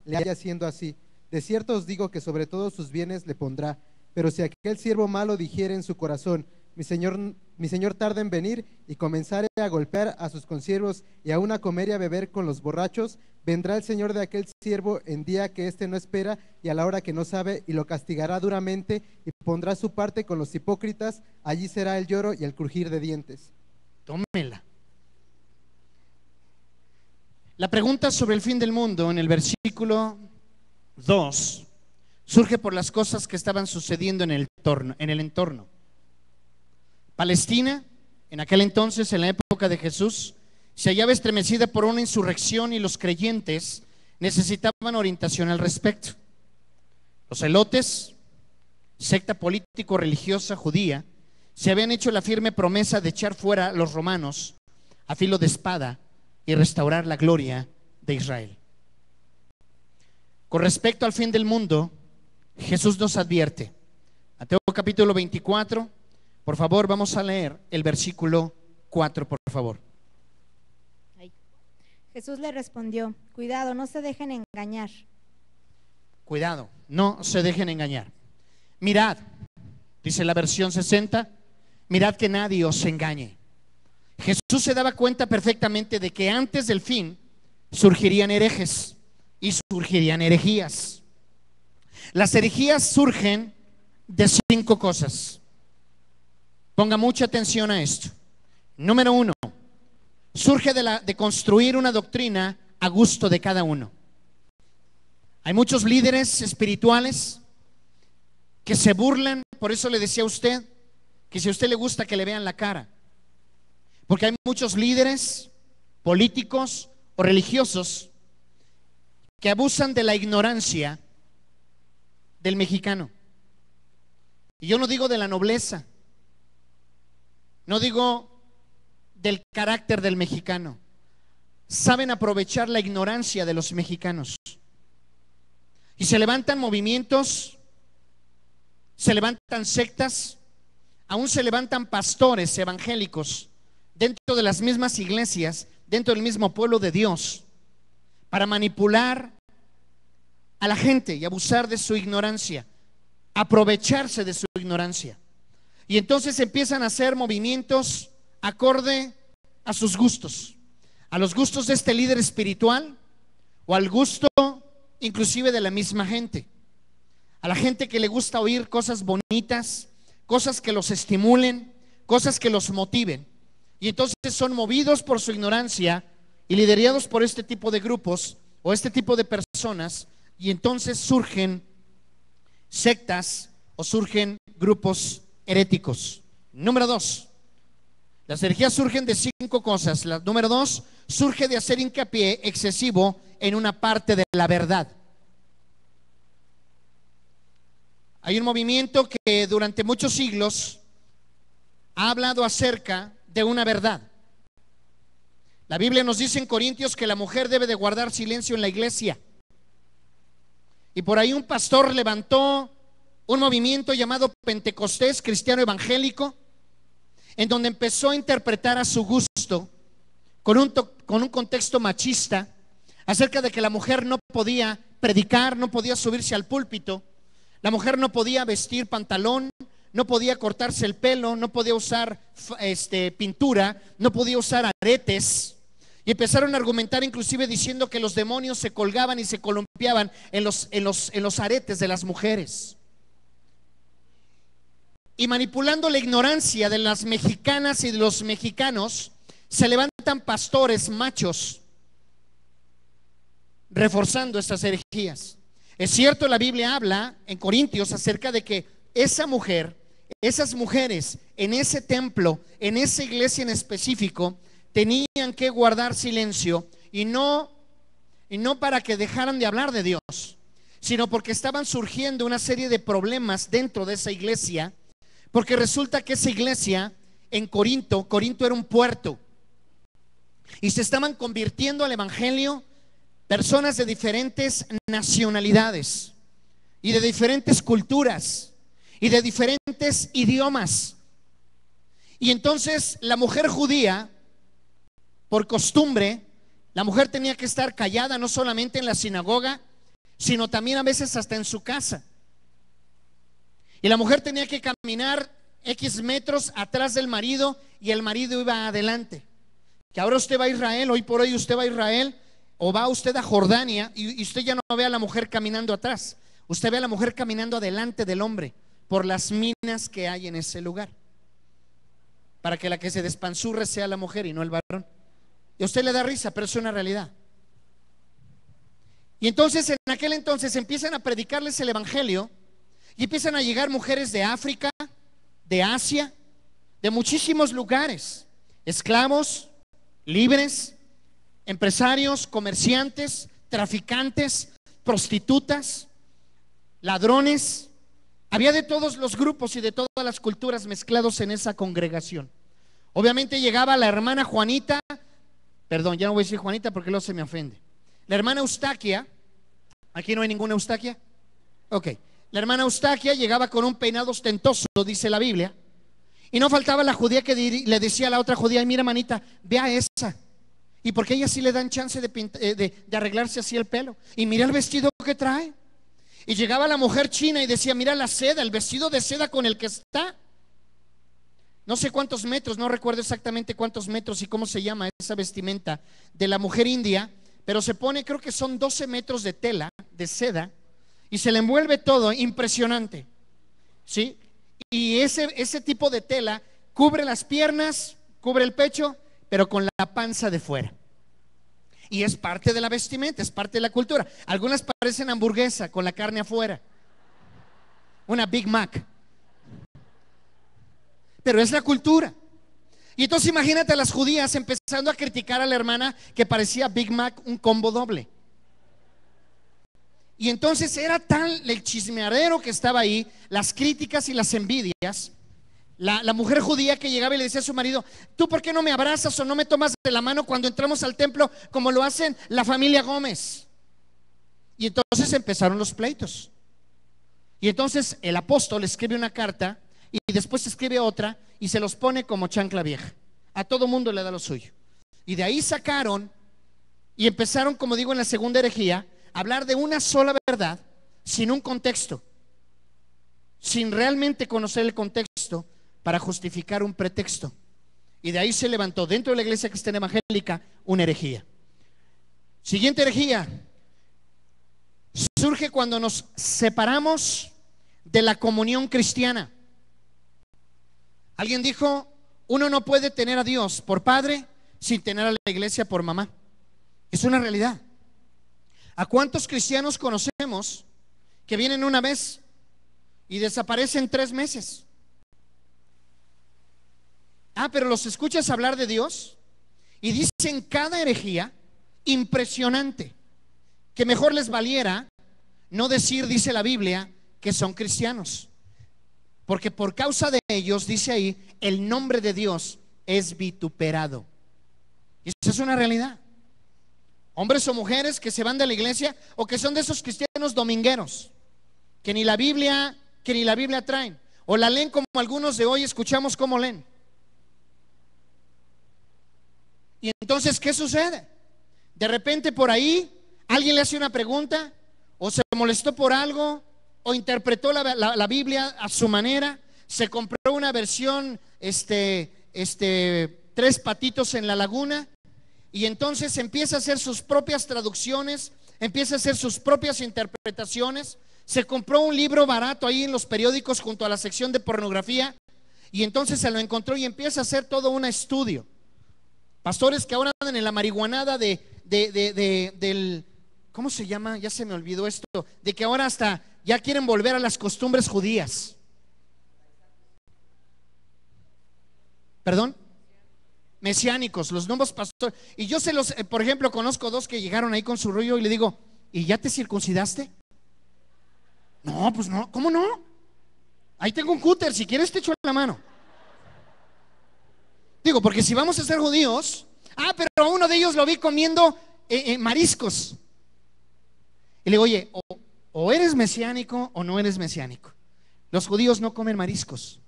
le haya siendo así. De cierto os digo que sobre todos sus bienes le pondrá. Pero si aquel siervo malo dijere en su corazón, mi señor tarda en venir, y comenzare a golpear a sus consiervos y aun a comer y a beber con los borrachos, vendrá el señor de aquel siervo en día que éste no espera y a la hora que no sabe, y lo castigará duramente, y pondrá su parte con los hipócritas. Allí será el lloro y el crujir de dientes. Tómela. La pregunta sobre el fin del mundo en el versículo 2 surge por las cosas que estaban sucediendo en el entorno. Palestina, en aquel entonces, en la época de Jesús, se hallaba estremecida por una insurrección y los creyentes necesitaban orientación al respecto. Los zelotes, secta político-religiosa judía, se habían hecho la firme promesa de echar fuera a los romanos a filo de espada y restaurar la gloria de Israel. Con respecto al fin del mundo, Jesús nos advierte. Mateo capítulo 24, por favor, vamos a leer el versículo 4, por favor. Jesús le respondió: cuidado, no se dejen engañar. Cuidado, no se dejen engañar. Mirad, dice la versión 60, mirad que nadie os engañe. Jesús se daba cuenta perfectamente de que antes del fin surgirían herejes y surgirían herejías. Las herejías surgen de 5 cosas. Ponga mucha atención a esto. Número 1, surge de construir una doctrina a gusto de cada uno. Hay muchos líderes espirituales que se burlan. Por eso le decía a usted que si a usted le gusta que le vean la cara, porque hay muchos líderes políticos o religiosos que abusan de la ignorancia del mexicano. Y yo no digo de la nobleza, no digo del carácter del mexicano. Saben aprovechar la ignorancia de los mexicanos. Y se levantan movimientos, se levantan sectas, aún se levantan pastores evangélicos dentro de las mismas iglesias, dentro del mismo pueblo de Dios, para manipular a la gente y abusar de su ignorancia, aprovecharse de su ignorancia. Y entonces empiezan a hacer movimientos acorde a sus gustos, a los gustos de este líder espiritual o al gusto inclusive de la misma gente. A la gente que le gusta oír cosas bonitas, cosas que los estimulen, cosas que los motiven. Y entonces son movidos por su ignorancia y liderados por este tipo de grupos o este tipo de personas, y entonces surgen sectas o surgen grupos heréticos. Número 2, las herejías surgen de 5 cosas. La número 2, surge de hacer hincapié excesivo en una parte de la verdad. Hay un movimiento que durante muchos siglos ha hablado acerca de una verdad. La Biblia nos dice en Corintios que la mujer debe de guardar silencio en la iglesia. Y por ahí un pastor levantó un movimiento llamado Pentecostés cristiano evangélico, en donde empezó a interpretar a su gusto, con un contexto machista, acerca de que la mujer no podía predicar, no podía subirse al púlpito, la mujer no podía vestir pantalón, no podía cortarse el pelo, no podía usar pintura, no podía usar aretes. Y empezaron a argumentar inclusive diciendo que los demonios se colgaban y se columpiaban en los aretes de las mujeres. Y manipulando la ignorancia de las mexicanas y de los mexicanos, se levantan pastores machos reforzando estas herejías. Es cierto, la Biblia habla en Corintios acerca de que esa mujer, esas mujeres en ese templo, en esa iglesia en específico, tenían que guardar silencio, y no para que dejaran de hablar de Dios, sino porque estaban surgiendo una serie de problemas dentro de esa iglesia, porque resulta que esa iglesia en Corinto era un puerto, y se estaban convirtiendo al evangelio personas de diferentes nacionalidades y de diferentes culturas y de diferentes idiomas. Y entonces la mujer judía, por costumbre, la mujer tenía que estar callada, no solamente en la sinagoga, sino también a veces hasta en su casa. Y la mujer tenía que caminar X metros atrás del marido y el marido iba adelante. Que ahora usted va a Israel, hoy por hoy usted va a Israel o va usted a Jordania y usted ya no ve a la mujer caminando atrás. Usted ve a la mujer caminando adelante del hombre por las minas que hay en ese lugar, para que la que se despanzurre sea la mujer y no el varón. Y a usted le da risa, pero es una realidad. Y entonces en aquel entonces empiezan a predicarles el evangelio y empiezan a llegar mujeres de África, de Asia, de muchísimos lugares, esclavos, libres, empresarios, comerciantes, traficantes, prostitutas, ladrones. Había de todos los grupos y de todas las culturas mezclados en esa congregación. Obviamente llegaba la hermana Juanita, perdón, ya no voy a decir Juanita porque luego se me ofende. La hermana Eustaquia, aquí no hay ninguna Eustaquia. Ok, la hermana Eustaquia llegaba con un peinado ostentoso, dice la Biblia, y no faltaba la judía que le decía a la otra judía: mira, manita, ve a esa. Y porque a ella sí le dan chance de arreglarse así el pelo. Y mira el vestido que trae. Y llegaba la mujer china y decía: mira la seda, el vestido de seda con el que está. No sé cuántos metros, no recuerdo exactamente cuántos metros y cómo se llama esa vestimenta de la mujer india, pero se pone, creo que son 12 metros de tela, de seda, y se le envuelve todo, impresionante, ¿sí? Y ese tipo de tela cubre las piernas, cubre el pecho, pero con la panza de fuera. Y es parte de la vestimenta, es parte de la cultura. Algunas parecen hamburguesa con la carne afuera, una Big Mac, pero es la cultura. Y entonces imagínate a las judías empezando a criticar a la hermana que parecía Big Mac, un combo doble. Y entonces era tal el chismeadero que estaba ahí, las críticas y las envidias. La mujer judía que llegaba y le decía a su marido: ¿tú por qué no me abrazas o no me tomas de la mano cuando entramos al templo como lo hacen la familia Gómez? Y entonces empezaron los pleitos. Y entonces el apóstol escribe una carta y después escribe otra y se los pone como chancla vieja. A todo mundo le da lo suyo. Y de ahí sacaron y empezaron, como digo, en la segunda herejía, a hablar de una sola verdad sin un contexto, sin realmente conocer el contexto, para justificar un pretexto. Y de ahí se levantó dentro de la iglesia cristiana evangélica una herejía. Siguiente herejía surge cuando nos separamos de la comunión cristiana. Alguien dijo: uno no puede tener a Dios por padre sin tener a la iglesia por mamá. Es una realidad. ¿A cuántos cristianos conocemos que vienen una vez y desaparecen 3 meses? Pero los escuchas hablar de Dios y dicen cada herejía impresionante, que mejor les valiera no decir, dice la Biblia, que son cristianos, porque por causa de ellos, dice ahí, el nombre de Dios es vituperado. Y eso es una realidad. Hombres o mujeres que se van de la iglesia o que son de esos cristianos domingueros, que ni la Biblia traen, o la leen como algunos de hoy escuchamos cómo leen. Y entonces, ¿qué sucede? De repente por ahí alguien le hace una pregunta, o se molestó por algo, o interpretó la Biblia a su manera, se compró una versión 3 patitos en la laguna, y entonces empieza a hacer sus propias traducciones, empieza a hacer sus propias interpretaciones. Se compró un libro barato ahí en los periódicos junto a la sección de pornografía, y entonces se lo encontró y empieza a hacer todo un estudio. Pastores que ahora andan en la marihuanada del, ¿cómo se llama? Ya se me olvidó esto, de que ahora hasta ya quieren volver a las costumbres judías. ¿Perdón? Mesiánicos, los nuevos pastores. Y yo por ejemplo, conozco 2 que llegaron ahí con su rollo y le digo: ¿y ya te circuncidaste? No, pues no, ¿cómo no? Ahí tengo un cúter, si quieres te echo la mano. Digo, porque si vamos a ser judíos, pero a uno de ellos lo vi comiendo mariscos. Y le digo: oye, o eres mesiánico o no eres mesiánico. Los judíos no comen mariscos,